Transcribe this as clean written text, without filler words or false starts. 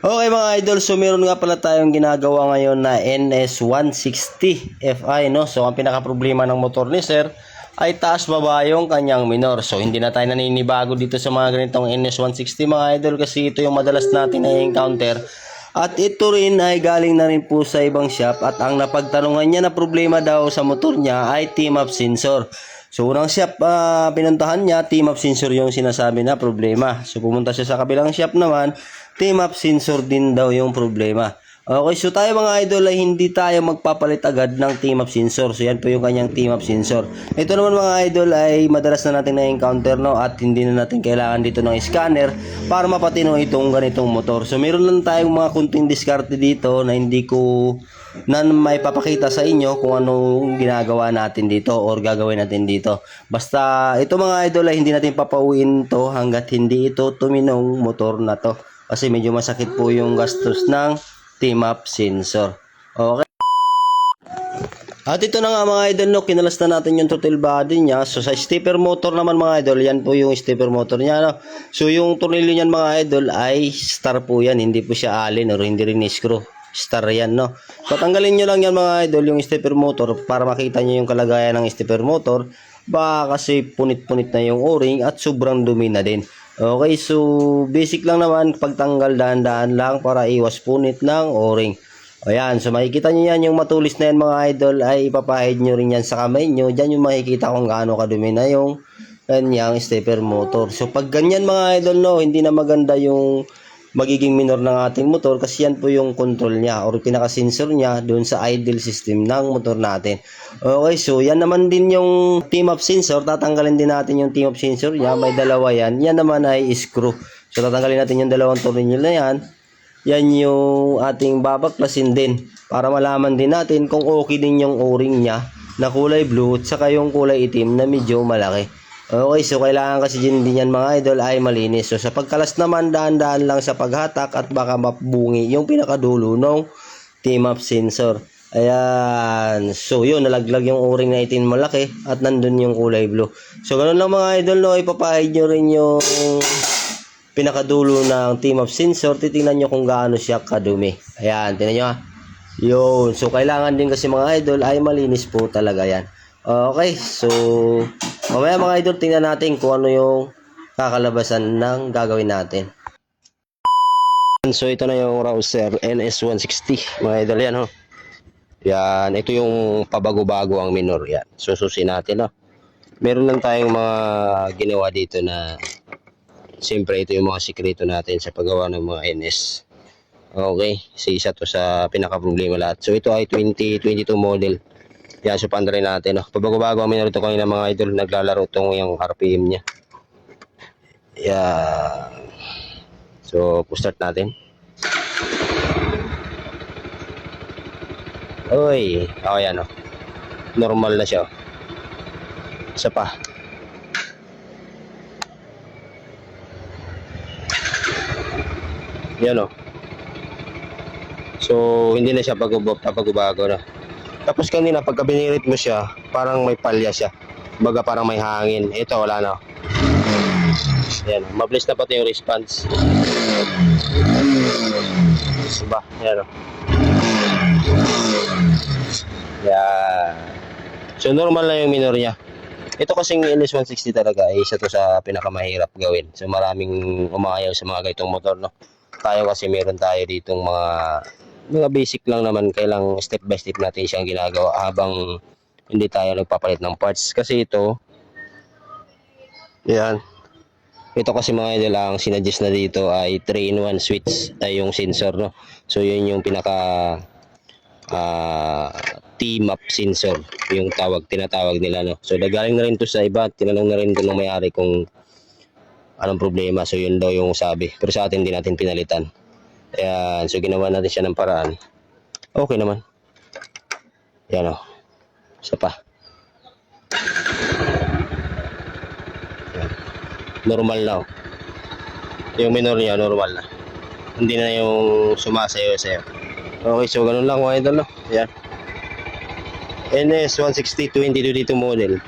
Okay mga idol, so meron nga pala tayong ginagawa ngayon na NS160 Fi, no? So ang pinaka problema ng motor ni sir ay taas baba yung kanyang minor. So hindi na tayo naninibago dito sa mga ganitong NS160 mga idol, kasi ito yung madalas natin na encounter. At ito rin ay galing na rin po sa ibang shop, at ang napagtanungan niya na problema daw sa motor niya ay TMAP sensor. So unang shop pinuntahan niya, TMAP sensor yung sinasabi na problema. So pumunta siya sa kabilang shop naman, TMAP sensor din daw yung problema. Okay, so tayo mga idol ay hindi tayo magpapalit agad ng TMAP sensor. So yan po yung kanyang TMAP sensor. Ito naman mga idol ay madalas na natin na-encounter, no, at hindi na natin kailangan dito ng scanner para mapatino itong ganitong motor. So meron lang tayong mga kunting diskarte dito na hindi ko na may papakita sa inyo kung anong ginagawa natin dito or gagawin natin dito. Basta ito mga idol ay hindi natin papauwiin to hanggat hindi ito tuminong motor na to, kasi medyo masakit po yung gastos ng TMAP sensor. Okay. At ito na nga mga idol, no, kinalas na natin yung throttle body niya. So sa stepper motor naman mga idol, yan po yung stepper motor niya, no? So yung tornilyo niyan mga idol ay star po yan, hindi po siya allen or hindi rin screw. Star yan, no? Patanggalin nyo lang yan mga idol, yung stepper motor, para makita nyo yung kalagayan ng stepper motor. Baka kasi punit-punit na yung o-ring at sobrang dumi na din. Okay, so basic lang naman, pagtanggal dahan-dahan lang para iwas punit ng o-ring. Ayan, so makikita nyo yan, yung matulis na yan mga idol ay ipapahid nyo rin yan sa kamay nyo. Diyan yung makikita kung gaano kadumi na yung kanyang stepper motor. So pag ganyan mga idol, no, hindi na maganda yung magiging minor ng ating motor, kasi yan po yung control niya or pinaka-sensor niya doon sa idle system ng motor natin. Okay, so yan naman din yung TMAP sensor. Tatanggalin din natin yung TMAP sensor niya. May dalawa yan. Yan naman ay screw. So tatanggalin natin yung dalawang tornilyo na yan. Yan yung ating babaklasin din para malaman din natin kung okay din yung o-ring niya na kulay blue at saka yung kulay itim na medyo malaki. Okay, so kailangan kasi din yan mga idol ay malinis. So sa pagkalas naman, daan-daan lang sa paghatak at baka mabungi yung pinakadulo ng TMAP sensor. Ayan, so yun, nalaglag yung o-ring na itim malaki at nandun yung kulay blue. So ganun lang mga idol, no, ipapahid nyo rin yung pinakadulo ng TMAP sensor. Titingnan nyo kung gaano siya kadumi. Ayan, tingnan nyo ha. Yun, so kailangan din kasi mga idol ay malinis po talaga yan. Okay, so mamaya mga idol, tingnan natin kung ano yung kakalabasan ng gagawin natin. So ito na yung Rouser NS160 mga idol, yan ho. Yan, ito yung pabago-bago ang minor yan. Sususin natin, ho. Meron lang tayong mga ginawa dito na siyempre ito yung mga sikreto natin sa paggawa ng mga NS. Okay, isa to sa pinaka-problema lahat. So ito ay 2022 model. Yan, so pandarin natin, no? Pabago-bago ang minor ito kanina mga idol. Naglalaro itong yung RPM niya. Yan. So, start natin. Uy, oh, yan, oh. Normal na siya, oh. Isa pa. Yan, oh. So, hindi na siya pabago-bago na. Tapos kanina pagka binirit mo siya, parang may palya siya. Baga parang may hangin. Ito wala na. Ayan, mabilis na pati yung response. Diba? Ayan o. Ayan. So normal na yung minor niya. Ito kasing NS160 talaga ay isa to sa pinakamahirap gawin. So maraming umayaw sa mga ganitong motor, no? Tayo kasi meron tayo ditong mga basic lang naman, kailang step by step natin siyang ginagawa habang hindi tayo nagpapalit ng parts. Kasi ito, yan, ito kasi mga idol, ang sinadjust na dito ay 3-in-1 switch ay yung sensor, no? So yun yung pinaka TMAP sensor yung tinatawag nila, no? So nagaling na rin to sa iba, tinanong na rin ito ng may-ari kung anong problema. So yun daw yung sabi, pero sa atin din natin pinalitan. Ayan, so ginawa natin siya ng paraan. Okay naman. Yan o. Isa pa. Ayan. Normal na o. Yung minor niya, normal na. Hindi na yung sumasayo-sayo. Okay, so ganun lang mga idol, no? Ayan. NS160 2022 model.